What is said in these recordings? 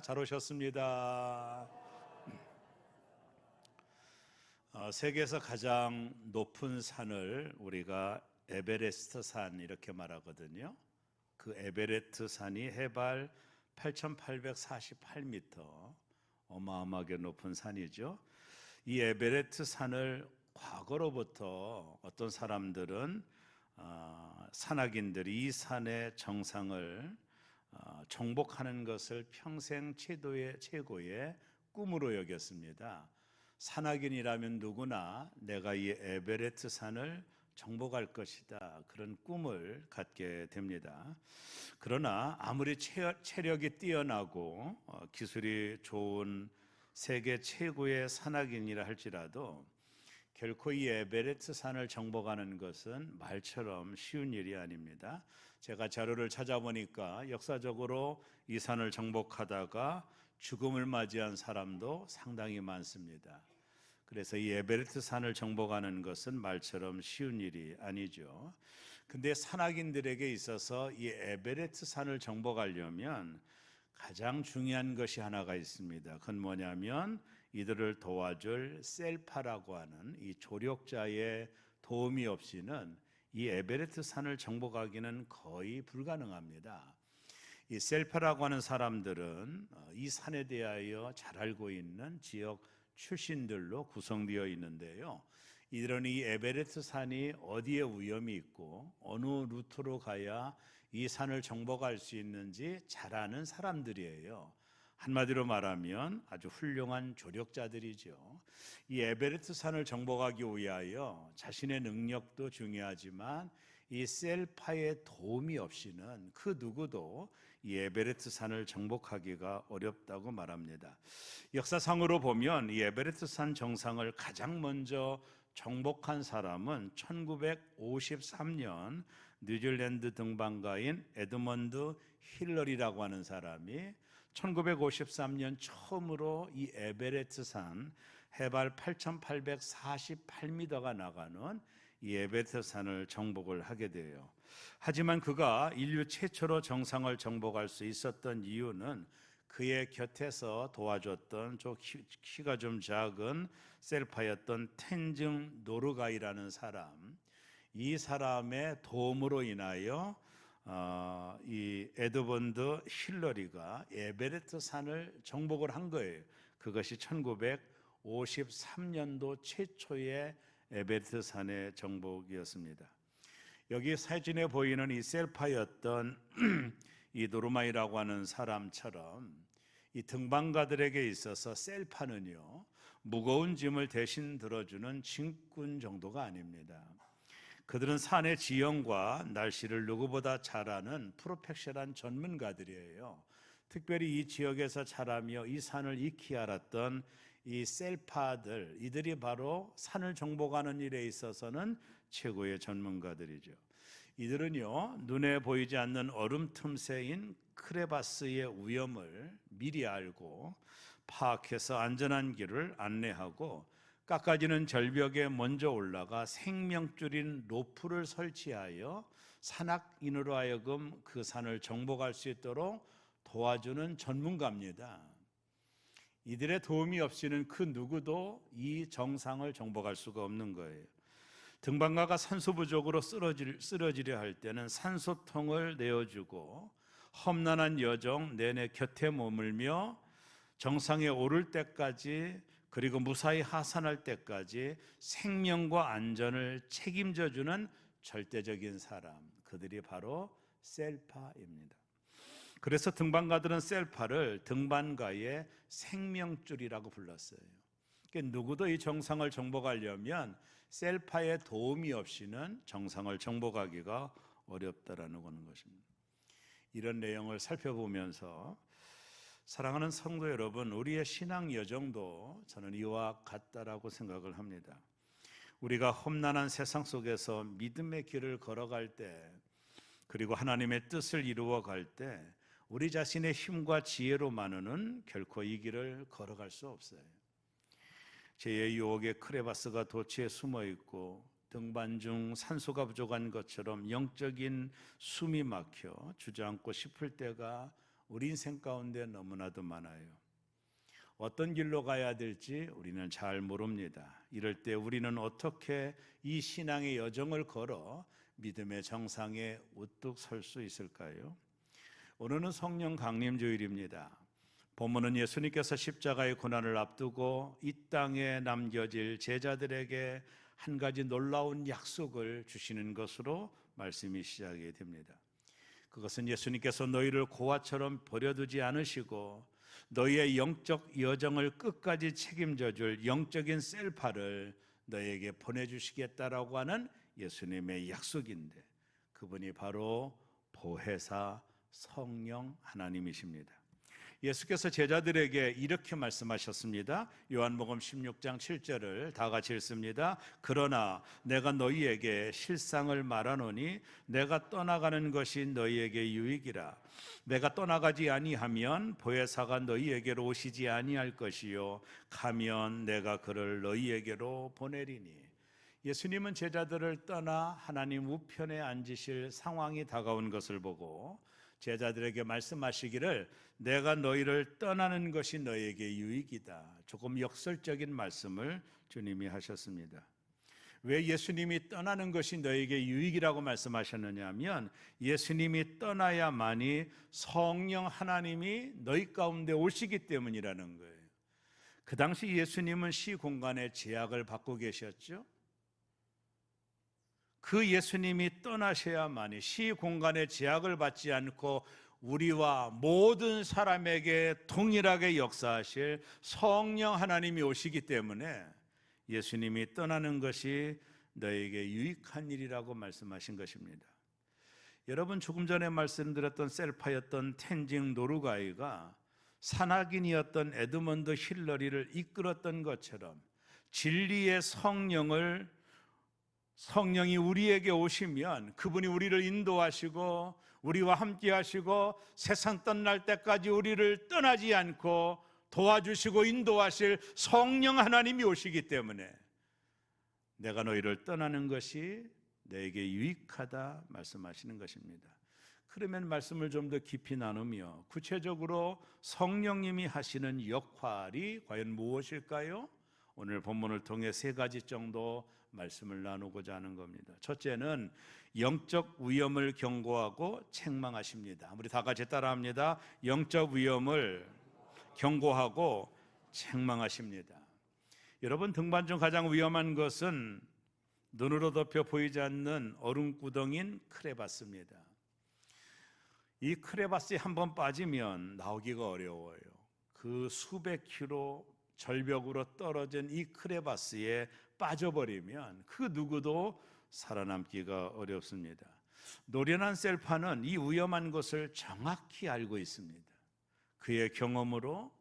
잘 오셨습니다. 세계에서 가장 높은 산을 우리가 에베레스트 산 이렇게 말하거든요. 그 에베레스트 산이 해발 8,848m, 어마어마하게 높은 산이죠. 이 에베레스트 산을 과거로부터 어떤 사람들은 산악인들이 이 산의 정상을 정복하는 것을 평생 최고의 꿈으로 여겼습니다. 산악인이라면 누구나 내가 이 에베레스트 산을 정복할 것이다, 그런 꿈을 갖게 됩니다. 그러나 아무리 체력이 뛰어나고 기술이 좋은 세계 최고의 산악인이라 할지라도 결코 이 에베레스트 산을 정복하는 것은 말처럼 쉬운 일이 아닙니다. 제가 자료를 찾아보니까 역사적으로 이 산을 정복하다가 죽음을 맞이한 사람도 상당히 많습니다. 그래서 이 에베레스트 산을 정복하는 것은 말처럼 쉬운 일이 아니죠. 근데 산악인들에게 있어서 이 에베레스트 산을 정복하려면 가장 중요한 것이 하나가 있습니다. 그건 뭐냐면 이들을 도와줄 셀파라고 하는 이 조력자의 도움이 없이는 이 에베레스트 산을 정복하기는 거의 불가능합니다. 이 셀파라고 하는 사람들은 이 산에 대하여 잘 알고 있는 지역 출신들로 구성되어 있는데요. 이들은 이 에베레스트 산이 어디에 위험이 있고 어느 루트로 가야 이 산을 정복할 수 있는지 잘 아는 사람들이에요. 한마디로 말하면 아주 훌륭한 조력자들이죠. 이 에베레스트 산을 정복하기 위하여 자신의 능력도 중요하지만 이 셀파의 도움이 없이는 그 누구도 이 에베레스트 산을 정복하기가 어렵다고 말합니다. 역사상으로 보면 이 에베레스트 산 정상을 가장 먼저 정복한 사람은 1953년 뉴질랜드 등반가인 에드먼드 힐러리라고 하는 사람이 1953년 처음으로 이 에베레스트 산 해발 8,848m가 나가는 이 에베레스트 산을 정복을 하게 돼요. 하지만 그가 인류 최초로 정상을 정복할 수 있었던 이유는 그의 곁에서 도와줬던 키가 좀 작은 셀파였던 텐증 노르가이라는 사람, 이 사람의 도움으로 인하여 이 에드먼드 힐러리가 에베레스트 산을 정복을 한 거예요. 그것이 1953년도 최초의 에베레스트 산의 정복이었습니다. 여기 사진에 보이는 이 셀파였던 이 노르마이라고 하는 사람처럼 이 등반가들에게 있어서 셀파는요, 무거운 짐을 대신 들어주는 짐꾼 정도가 아닙니다. 그들은 산의 지형과 날씨를 누구보다 잘 아는 프로페셔널한 전문가들이에요. 특별히 이 지역에서 자라며 이 산을 익히 알았던 이 셀파들, 이들이 바로 산을 정복하는 일에 있어서는 최고의 전문가들이죠. 이들은요, 눈에 보이지 않는 얼음 틈새인 크레바스의 위험을 미리 알고 파악해서 안전한 길을 안내하고 깎아지는 절벽에 먼저 올라가 생명줄인 로프를 설치하여 산악인으로 하여금 그 산을 정복할 수 있도록 도와주는 전문가입니다. 이들의 도움이 없이는 그 누구도 이 정상을 정복할 수가 없는 거예요. 등반가가 산소 부족으로 쓰러지려 할 때는 산소통을 내어주고 험난한 여정 내내 곁에 머물며 정상에 오를 때까지, 그리고 무사히 하산할 때까지 생명과 안전을 책임져주는 절대적인 사람, 그들이 바로 셀파입니다. 그래서 등반가들은 셀파를 등반가의 생명줄이라고 불렀어요. 그러니까 누구도 이 정상을 정복하려면 셀파의 도움이 없이는 정상을 정복하기가 어렵다라는 것입니다. 이런 내용을 살펴보면서 사랑하는 성도 여러분, 우리의 신앙 여정도 저는 이와 같다라고 생각을 합니다. 우리가 험난한 세상 속에서 믿음의 길을 걸어갈 때, 그리고 하나님의 뜻을 이루어갈 때 우리 자신의 힘과 지혜로만은 결코 이 길을 걸어갈 수 없어요. 제2의 유혹의 크레바스가 도처에 숨어 있고 등반 중 산소가 부족한 것처럼 영적인 숨이 막혀 주저앉고 싶을 때가 우리 인생 가운데 너무나도 많아요. 어떤 길로 가야 될지 우리는 잘 모릅니다. 이럴 때 우리는 어떻게 이 신앙의 여정을 걸어 믿음의 정상에 우뚝 설 수 있을까요? 오늘은 성령 강림 주일입니다. 본문은 예수님께서 십자가의 고난을 앞두고 이 땅에 남겨질 제자들에게 한 가지 놀라운 약속을 주시는 것으로 말씀이 시작이 됩니다. 그것은 예수님께서 너희를 고아처럼 버려두지 않으시고 너희의 영적 여정을 끝까지 책임져 줄 영적인 셀파를 너희에게 보내주시겠다라고 하는 예수님의 약속인데, 그분이 바로 보혜사 성령 하나님이십니다. 예수께서 제자들에게 이렇게 말씀하셨습니다. 요한복음 16장 7절을 다 같이 읽습니다. 그러나 내가 너희에게 실상을 말하노니 내가 떠나가는 것이 너희에게 유익이라. 내가 떠나가지 아니하면 보혜사가 너희에게로 오시지 아니할 것이요 가면 내가 그를 너희에게로 보내리니. 예수님은 제자들을 떠나 하나님 우편에 앉으실 상황이 다가온 것을 보고 제자들에게 말씀하시기를 내가 너희를 떠나는 것이 너희에게 유익이다. 조금 역설적인 말씀을 주님이 하셨습니다. 왜 예수님이 떠나는 것이 너희에게 유익이라고 말씀하셨느냐 하면 예수님이 떠나야만이 성령 하나님이 너희 가운데 오시기 때문이라는 거예요. 그 당시 예수님은 시공간의 제약을 받고 계셨죠. 그 예수님이 떠나셔야만이 시공간의 제약을 받지 않고 우리와 모든 사람에게 동일하게 역사하실 성령 하나님이 오시기 때문에 예수님이 떠나는 것이 너에게 유익한 일이라고 말씀하신 것입니다. 여러분, 조금 전에 말씀드렸던 셀파였던 텐징 노르가이가 산악인이었던 에드먼드 힐러리를 이끌었던 것처럼 진리의 성령이 우리에게 오시면 그분이 우리를 인도하시고 우리와 함께 하시고 세상 떠날 때까지 우리를 떠나지 않고 도와주시고 인도하실 성령 하나님이 오시기 때문에 내가 너희를 떠나는 것이 너에게 유익하다 말씀하시는 것입니다. 그러면 말씀을 좀 더 깊이 나누며 구체적으로 성령님이 하시는 역할이 과연 무엇일까요? 오늘 본문을 통해 세 가지 정도 말씀을 나누고자 하는 겁니다. 첫째는 영적 위험을 경고하고 책망하십니다. 우리 다 같이 따라합니다. 영적 위험을 경고하고 책망하십니다. 여러분, 등반 중 가장 위험한 것은 눈으로 덮여 보이지 않는 얼음구덩인 크레바스입니다. 이 크레바스에 한번 빠지면 나오기가 어려워요. 그 수백 킬로 절벽으로 떨어진 이 크레바스에 빠져버리면 그 누구도 살아남기가 어렵습니다. 노련한 셀파는 이 위험한 것을 정확히 알고 있습니다. 그의 경험으로,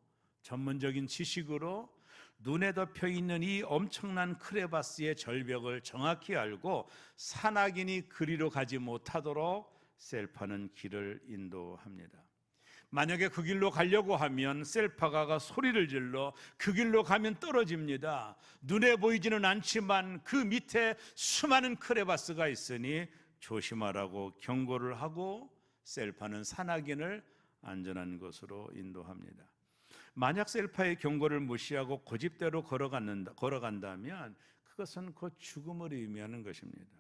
전문적인 지식으로 눈에 덮여 있는 이 엄청난 크레바스의 절벽을 정확히 알고 산악인이 그리로 가지 못하도록 셀파는 길을 인도합니다. 만약에 그 길로 가려고 하면 셀파가 소리를 질러 그 길로 가면 떨어집니다. 눈에 보이지는 않지만 그 밑에 수많은 크레바스가 있으니 조심하라고 경고를 하고 셀파는 산악인을 안전한 곳으로 인도합니다. 만약 셀파의 경고를 무시하고 고집대로 걸어간다면 그것은 곧 죽음을 의미하는 것입니다.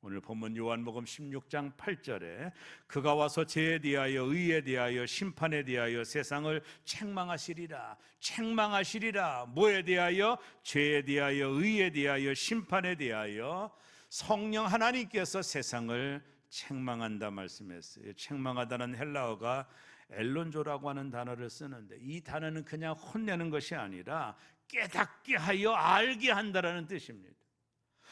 오늘 본문 요한복음 16장 8절에 그가 와서 죄에 대하여 의에 대하여 심판에 대하여 세상을 책망하시리라. 책망하시리라. 뭐에 대하여? 죄에 대하여 의에 대하여 심판에 대하여 성령 하나님께서 세상을 책망한다 말씀했어요. 책망하다는 헬라어가 엘론조라고 하는 단어를 쓰는데 이 단어는 그냥 혼내는 것이 아니라 깨닫게 하여 알게 한다라는 뜻입니다.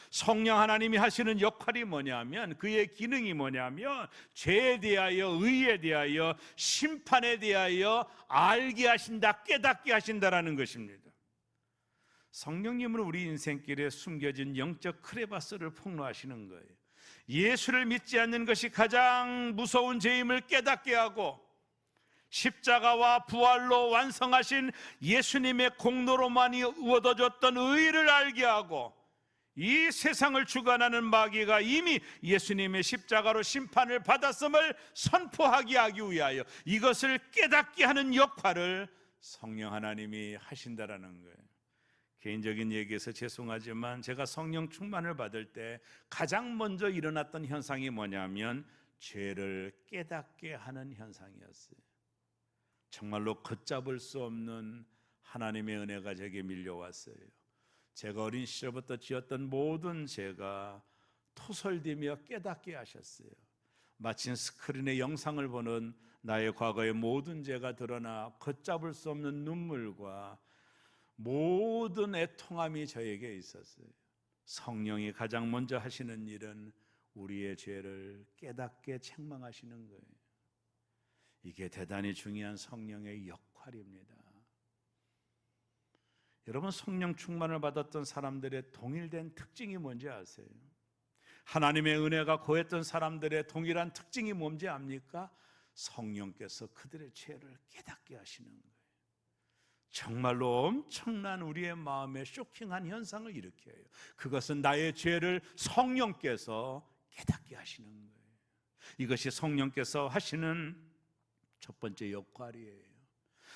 성령 하나님이 하시는 역할이 뭐냐면, 그의 기능이 뭐냐면 죄에 대하여 의에 대하여 심판에 대하여 알게 하신다, 깨닫게 하신다라는 것입니다. 성령님은 우리 인생길에 숨겨진 영적 크레바스를 폭로하시는 거예요. 예수를 믿지 않는 것이 가장 무서운 죄임을 깨닫게 하고 십자가와 부활로 완성하신 예수님의 공로로만이 얻어졌던 의를 알게 하고 이 세상을 주관하는 마귀가 이미 예수님의 십자가로 심판을 받았음을 선포하게 하기 위하여 이것을 깨닫게 하는 역할을 성령 하나님이 하신다라는 거예요. 개인적인 얘기에서 죄송하지만 제가 성령 충만을 받을 때 가장 먼저 일어났던 현상이 뭐냐면 죄를 깨닫게 하는 현상이었어요. 정말로 걷잡을 수 없는 하나님의 은혜가 제게 밀려왔어요. 제가 어린 시절부터 지었던 모든 죄가 토설되며 깨닫게 하셨어요. 마침 스크린에 영상을 보는 나의 과거의 모든 죄가 드러나 걷잡을 수 없는 눈물과 모든 애통함이 저에게 있었어요. 성령이 가장 먼저 하시는 일은 우리의 죄를 깨닫게 책망하시는 거예요. 이게 대단히 중요한 성령의 역할입니다. 여러분, 성령 충만을 받았던 사람들의 동일된 특징이 뭔지 아세요? 하나님의 은혜가 고했던 사람들의 동일한 특징이 뭔지 압니까? 성령께서 그들의 죄를 깨닫게 하시는 거예요. 정말로 엄청난 우리의 마음에 쇼킹한 현상을 일으켜요. 그것은 나의 죄를 성령께서 깨닫게 하시는 거예요. 이것이 성령께서 하시는 첫 번째 역할이에요.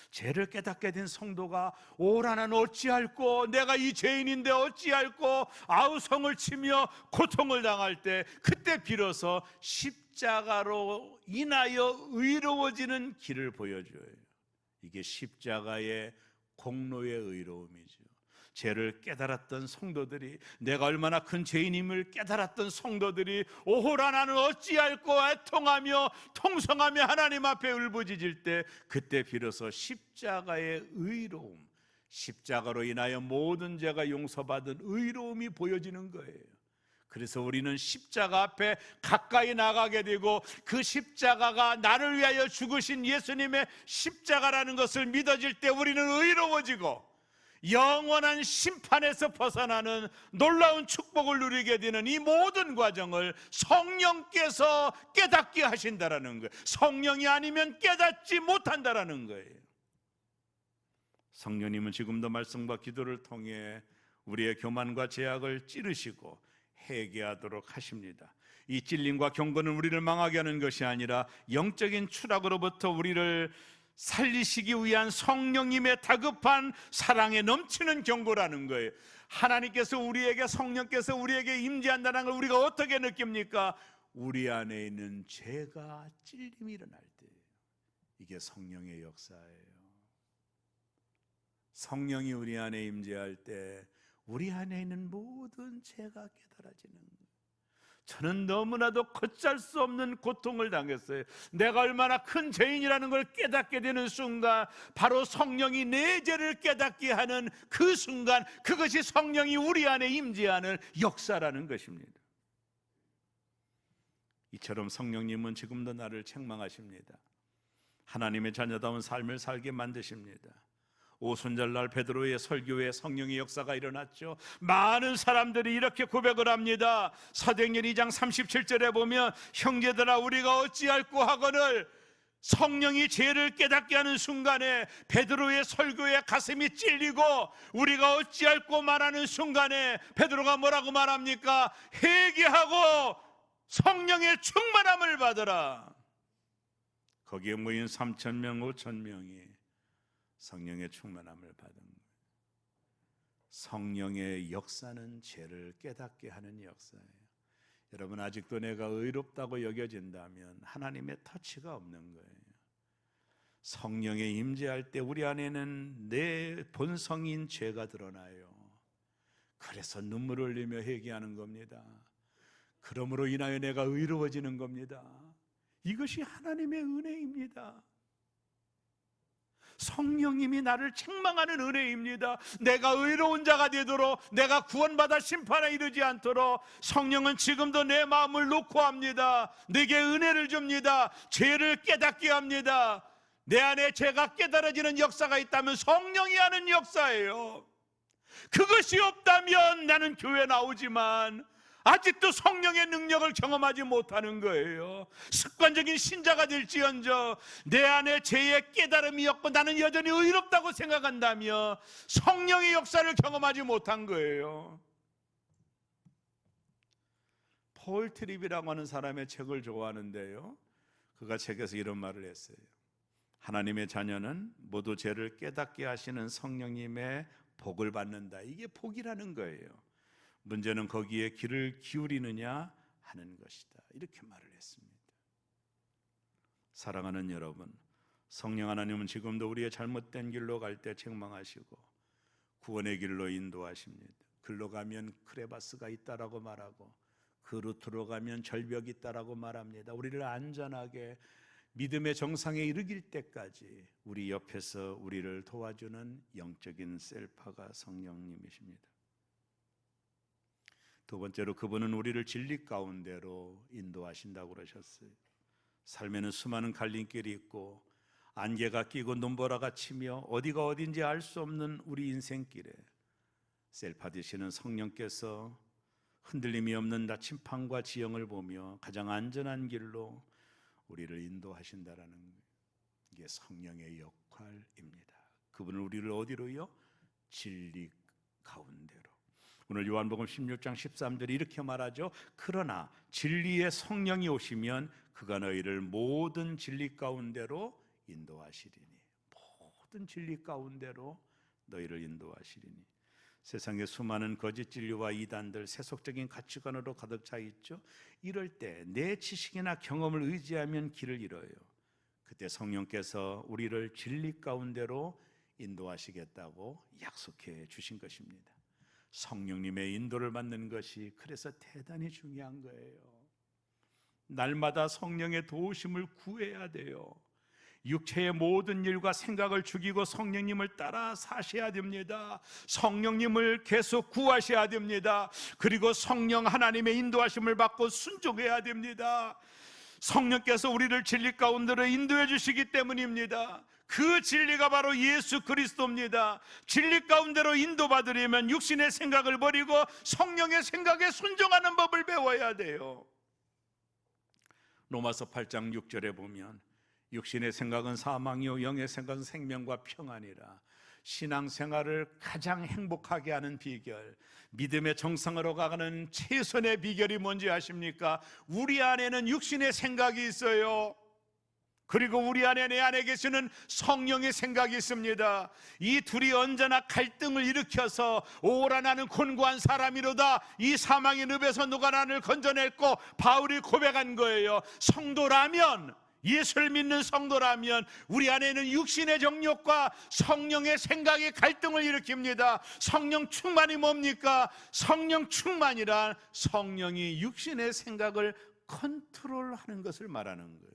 죄를 깨닫게 된 성도가 오라 나는 어찌할꼬, 내가 이 죄인인데 어찌할꼬 아우성을 치며 고통을 당할 때, 그때 비로소 십자가로 인하여 의로워지는 길을 보여줘요. 이게 십자가의 공로의 의로움이죠. 죄를 깨달았던 성도들이, 내가 얼마나 큰 죄인임을 깨달았던 성도들이 오호라 나는 어찌할꼬 애통하며 통성하며 하나님 앞에 울부짖을 때, 그때 비로소 십자가의 의로움, 십자가로 인하여 모든 죄가 용서받은 의로움이 보여지는 거예요. 그래서 우리는 십자가 앞에 가까이 나가게 되고, 그 십자가가 나를 위하여 죽으신 예수님의 십자가라는 것을 믿어질 때 우리는 의로워지고 영원한 심판에서 벗어나는 놀라운 축복을 누리게 되는 이 모든 과정을 성령께서 깨닫게 하신다라는 거예요. 성령이 아니면 깨닫지 못한다라는 거예요. 성령님은 지금도 말씀과 기도를 통해 우리의 교만과 죄악을 찌르시고 회개하도록 하십니다. 이 찔림과 경고는 우리를 망하게 하는 것이 아니라 영적인 추락으로부터 우리를 살리시기 위한 성령님의 다급한 사랑에 넘치는 경고라는 거예요. 하나님께서 우리에게, 성령께서 우리에게 임재한다는 걸 우리가 어떻게 느낍니까? 우리 안에 있는 죄가 찔림이 일어날 때, 이게 성령의 역사예요. 성령이 우리 안에 임재할 때 우리 안에 있는 모든 죄가 깨달아지는 거예요. 저는 너무나도 걷잡을 수 없는 고통을 당했어요. 내가 얼마나 큰 죄인이라는 걸 깨닫게 되는 순간, 바로 성령이 내 죄를 깨닫게 하는 그 순간, 그것이 성령이 우리 안에 임재하는 역사라는 것입니다. 이처럼 성령님은 지금도 나를 책망하십니다. 하나님의 자녀다운 삶을 살게 만드십니다. 오순절날 베드로의 설교에 성령의 역사가 일어났죠. 많은 사람들이 이렇게 고백을 합니다. 사도행전 2장 37절에 보면, 형제들아 우리가 어찌할꼬 하거늘, 성령이 죄를 깨닫게 하는 순간에 베드로의 설교에 가슴이 찔리고 우리가 어찌할꼬 말하는 순간에 베드로가 뭐라고 말합니까? 회개하고 성령의 충만함을 받으라. 거기에 모인 3,000명 5,000명이 성령의 충만함을 받은 거예요. 성령의 역사는 죄를 깨닫게 하는 역사예요. 여러분, 아직도 내가 의롭다고 여겨진다면 하나님의 터치가 없는 거예요. 성령의 임재할 때 우리 안에는 내 본성인 죄가 드러나요. 그래서 눈물을 흘리며 회개하는 겁니다. 그러므로 인하여 내가 의로워지는 겁니다. 이것이 하나님의 은혜입니다. 성령님이 나를 책망하는 은혜입니다. 내가 의로운 자가 되도록, 내가 구원받아 심판에 이르지 않도록 성령은 지금도 내 마음을 놓고 합니다. 내게 은혜를 줍니다. 죄를 깨닫게 합니다. 내 안에 죄가 깨달아지는 역사가 있다면 성령이 하는 역사예요. 그것이 없다면 나는 교회 나오지만 아직도 성령의 능력을 경험하지 못하는 거예요. 습관적인 신자가 될지언정 내 안에 죄의 깨달음이 없고 나는 여전히 의롭다고 생각한다며 성령의 역사를 경험하지 못한 거예요. 폴 트립이라고 하는 사람의 책을 좋아하는데요, 그가 책에서 이런 말을 했어요. 하나님의 자녀는 모두 죄를 깨닫게 하시는 성령님의 복을 받는다. 이게 복이라는 거예요. 문제는 거기에 귀를 기울이느냐 하는 것이다. 이렇게 말을 했습니다. 사랑하는 여러분, 성령 하나님은 지금도 우리의 잘못된 길로 갈 때 책망하시고 구원의 길로 인도하십니다. 글로 가면 크레바스가 있다라고 말하고 그 루트로 가면 절벽이 있다라고 말합니다. 우리를 안전하게 믿음의 정상에 이르길 때까지 우리 옆에서 우리를 도와주는 영적인 셀파가 성령님이십니다. 두 번째로, 그분은 우리를 진리 가운데로 인도하신다고 그러셨어요. 삶에는 수많은 갈림길이 있고 안개가 끼고 눈보라가 치며 어디가 어딘지 알 수 없는 우리 인생길에 셀파 되시는 성령께서 흔들림이 없는 나침판과 지형을 보며 가장 안전한 길로 우리를 인도하신다라는 거예요. 이게 성령의 역할입니다. 그분은 우리를 어디로요? 진리 가운데로. 오늘 요한복음 16장 13절이 이렇게 말하죠. 그러나 진리의 성령이 오시면 그가 너희를 모든 진리 가운데로 인도하시리니. 모든 진리 가운데로 너희를 인도하시리니. 세상에 수많은 거짓 진리와 이단들, 세속적인 가치관으로 가득 차 있죠. 이럴 때 내 지식이나 경험을 의지하면 길을 잃어요. 그때 성령께서 우리를 진리 가운데로 인도하시겠다고 약속해 주신 것입니다. 성령님의 인도를 받는 것이 그래서 대단히 중요한 거예요. 날마다 성령의 도우심을 구해야 돼요. 육체의 모든 일과 생각을 죽이고 성령님을 따라 사셔야 됩니다. 성령님을 계속 구하셔야 됩니다. 그리고 성령 하나님의 인도하심을 받고 순종해야 됩니다. 성령께서 우리를 진리 가운데로 인도해 주시기 때문입니다. 그 진리가 바로 예수 그리스도입니다. 진리 가운데로 인도받으려면 육신의 생각을 버리고 성령의 생각에 순종하는 법을 배워야 돼요. 로마서 8장 6절에 보면 육신의 생각은 사망이요 영의 생각은 생명과 평안이라. 신앙생활을 가장 행복하게 하는 비결, 믿음의 정상으로 가는 최선의 비결이 뭔지 아십니까? 우리 안에는 육신의 생각이 있어요. 그리고 우리 안에, 내 안에 계시는 성령의 생각이 있습니다. 이 둘이 언제나 갈등을 일으켜서 오라 나는 곤고한 사람이로다, 이 사망의 늪에서 누가 나를 건져냈고, 바울이 고백한 거예요. 성도라면, 예수를 믿는 성도라면 우리 안에는 육신의 정욕과 성령의 생각이 갈등을 일으킵니다. 성령 충만이 뭡니까? 성령 충만이란 성령이 육신의 생각을 컨트롤하는 것을 말하는 거예요.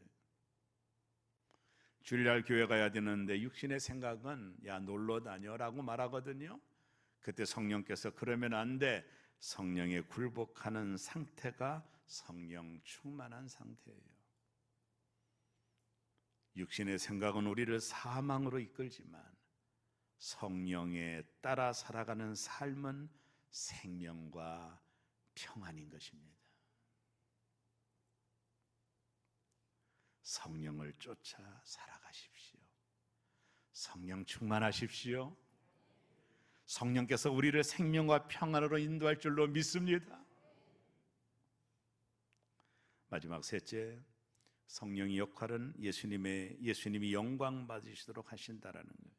주일날 교회 가야 되는데 육신의 생각은 야 놀러 다녀라고 말하거든요. 그때 성령께서 그러면 안 돼. 성령에 굴복하는 상태가 성령 충만한 상태예요. 육신의 생각은 우리를 사망으로 이끌지만 성령에 따라 살아가는 삶은 생명과 평안인 것입니다. 성령을 쫓아 살아가십시오. 성령 충만하십시오. 성령께서 우리를 생명과 평안으로 인도할 줄로 믿습니다. 마지막 셋째, 성령의 역할은 예수님이 영광 받으시도록 하신다라는 거예요.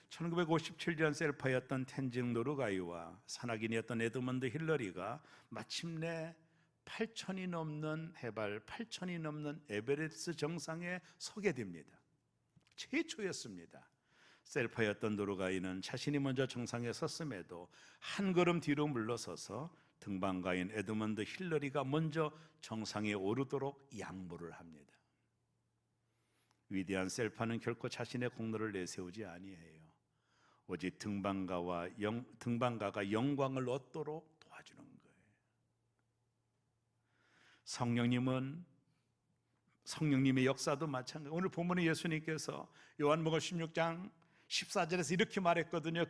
1957년 셀파였던 텐징 노르가이와 산악인이었던 에드먼드 힐러리가 마침내 8,000이 넘는 해발 8,000이 넘는 에베레스트 정상에 서게 됩니다. 최초였습니다. 셀파였던 노르가이는 자신이 먼저 정상에 섰음에도 한 걸음 뒤로 물러서서 등반가인 에드먼드 힐러리가 먼저 정상에 오르도록 양보를 합니다. 위대한 셀파는 결코 자신의 공로를 내세우지 아니해요. 오직 등반가가 영광을 얻도록 도와주는 거예요. 성령님의 역사도 마찬가지예요. 오늘 본문에 예수님께서 요한복음 16장 14절에서 이렇게 말했거든요.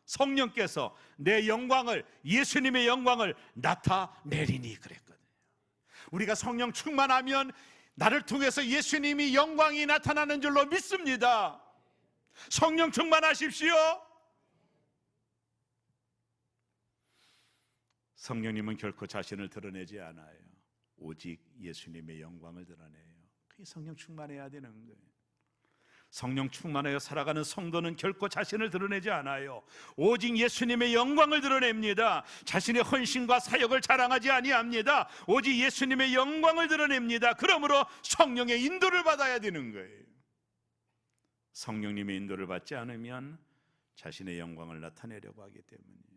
성령께서 내 영광을, 예수님의 영광을 나타내리니 그랬거든요. 우리가 성령 충만하면 나를 통해서 예수님이 영광이 나타나는 줄로 믿습니다. 성령 충만하십시오. 성령님은 결코 자신을 드러내지 않아요. 오직 예수님의 영광을 드러내요. 그게 성령 충만해야 되는 거예요. 성령 충만하여 살아가는 성도는 결코 자신을 드러내지 않아요. 오직 예수님의 영광을 드러냅니다. 자신의 헌신과 사역을 자랑하지 아니합니다. 오직 예수님의 영광을 드러냅니다. 그러므로 성령의 인도를 받아야 되는 거예요. 성령님의 인도를 받지 않으면 자신의 영광을 나타내려고 하기 때문이에요.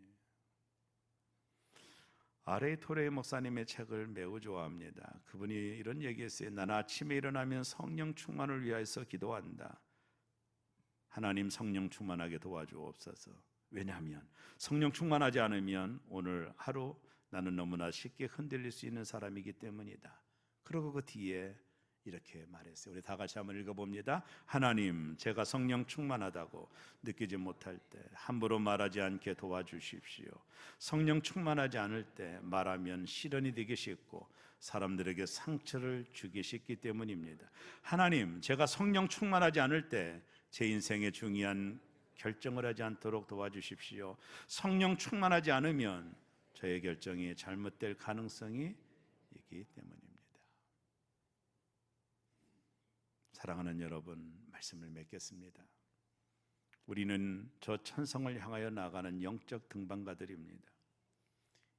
R.A. 토레이 목사님의 책을 매우 좋아합니다. 그분이 이런 얘기했어요. 나는 아침에 일어나면 성령 충만을 위하여서 기도한다. 하나님 성령 충만하게 도와주옵소서. 왜냐하면 성령 충만하지 않으면 오늘 하루 나는 너무나 쉽게 흔들릴 수 있는 사람이기 때문이다. 그리고 그 뒤에 이렇게 말했어요. 우리 다 같이 한번 읽어봅니다. 하나님, 제가 성령 충만하다고 느끼지 못할 때 함부로 말하지 않게 도와주십시오. 성령 충만하지 않을 때 말하면 시련이 되기 쉽고 사람들에게 상처를 주기 쉽기 때문입니다. 하나님, 제가 성령 충만하지 않을 때 제 인생에 중요한 결정을 하지 않도록 도와주십시오. 성령 충만하지 않으면 저의 결정이 잘못될 가능성이 있기 때문입니다. 사랑하는 여러분, 말씀을 맺겠습니다. 우리는 저 천성을 향하여 나가는 영적 등반가들입니다.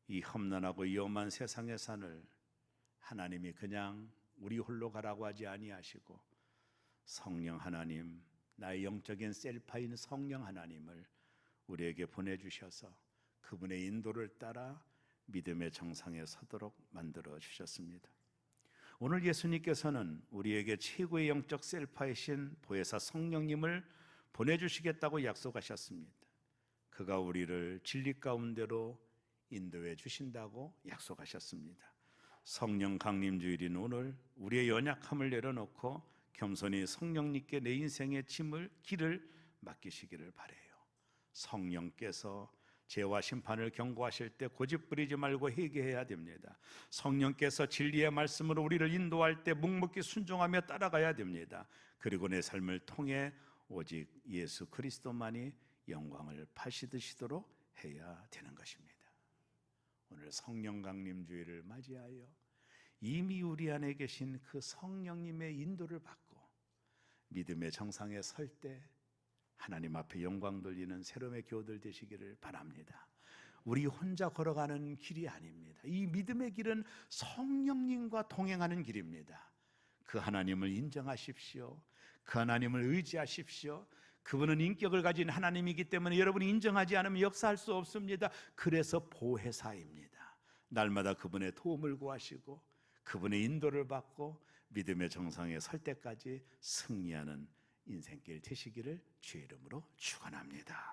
이 험난하고 위험한 세상의 산을 하나님이 그냥 우리 홀로 가라고 하지 아니하시고 성령 하나님, 나의 영적인 셀파인 성령 하나님을 우리에게 보내주셔서 그분의 인도를 따라 믿음의 정상에 서도록 만들어 주셨습니다. 오늘 예수님께서는 우리에게 최고의 영적 셀파이신 보혜사 성령님을 보내주시겠다고 약속하셨습니다. 그가 우리를 진리 가운데로 인도해 주신다고 약속하셨습니다. 성령 강림주일인 오늘 우리의 연약함을 내려놓고 겸손히 성령님께 내 인생의 길을 맡기시기를 바라요. 성령께서 죄와 심판을 경고하실 때 고집부리지 말고 회개해야 됩니다. 성령께서 진리의 말씀으로 우리를 인도할 때 묵묵히 순종하며 따라가야 됩니다. 그리고 내 삶을 통해 오직 예수 그리스도만이 영광을 파시드시도록 해야 되는 것입니다. 오늘 성령 강림 주일을 맞이하여 이미 우리 안에 계신 그 성령님의 인도를 받고 믿음의 정상에 설 때 하나님 앞에 영광 돌리는 새로움의 교우들 되시기를 바랍니다. 우리 혼자 걸어가는 길이 아닙니다. 이 믿음의 길은 성령님과 동행하는 길입니다. 그 하나님을 인정하십시오. 그 하나님을 의지하십시오. 그분은 인격을 가진 하나님이기 때문에 여러분이 인정하지 않으면 역사할 수 없습니다. 그래서 보혜사입니다. 날마다 그분의 도움을 구하시고 그분의 인도를 받고 믿음의 정상에 설 때까지 승리하는 인생길 되시기를 주의 이름으로 축원합니다.